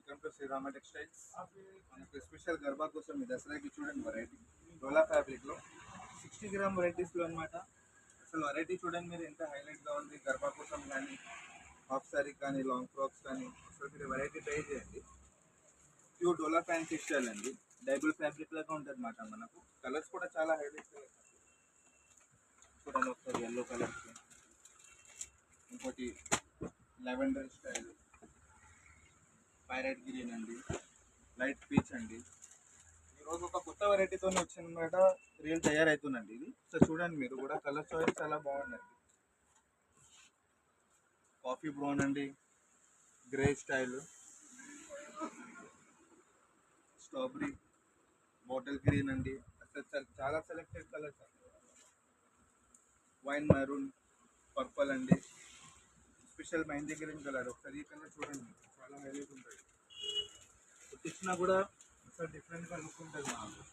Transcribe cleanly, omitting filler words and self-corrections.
Welcome to Srirama textiles. మనకు special Garba కోసం ఈ దసరాకి చూడండి వెరైటీ డోలా ఫ్యాబ్రిక్లో 60 గ్రామ్ వెరైటీస్లో అనమాట. అసలు వెరైటీ చూడండి మీరు ఎంత హైలైట్గా ఉంది. గర్భా కోసం కానీ హాఫ్ శారీ కానీ లాంగ్ ఫ్రాక్స్ కానీ అసలు మీరు వెరైటీ ట్రై చేయండి. ప్యూర్ డోలా ఫ్యాన్సీ స్టైల్ అండి. డైబుల్ ఫ్యాబ్రిక్ లాగా ఉంటుంది అన్నమాట. మనకు కలర్స్ కూడా చాలా హైలైట్ కలర్స్ చూడండి. ఒకసారి ఎల్లో కలర్, ఇంకోటి లెవెండర్ స్టైల్, పైరెట్ గ్రీన్ అండి, లైట్ పీచ్ అండి. ఈరోజు ఒక కొత్త వెరైటీతో వచ్చిందన్నమాట. రీల్ తయారవుతుందండి ఇది. సో చూడండి మీరు కూడా కలర్ చాయిస్ చాలా బాగుందండి. కాఫీ బ్రౌన్ అండి, grey style, strawberry, bottle green అండి. అసలు చాలా సెలెక్టెడ్ కలర్స్ అండి. వైన్ మెరూన్, పర్పల్ అండి, స్పెషల్ మెహందీ గ్రీన్ కలర్. ఒకసారి ఈ కలర్ చూడండి, చాలా హైలైట్ ఉంటుంది. కుట్టించినా కూడా అసలు డిఫరెంట్గా లుక్ ఉంటుంది మనకు.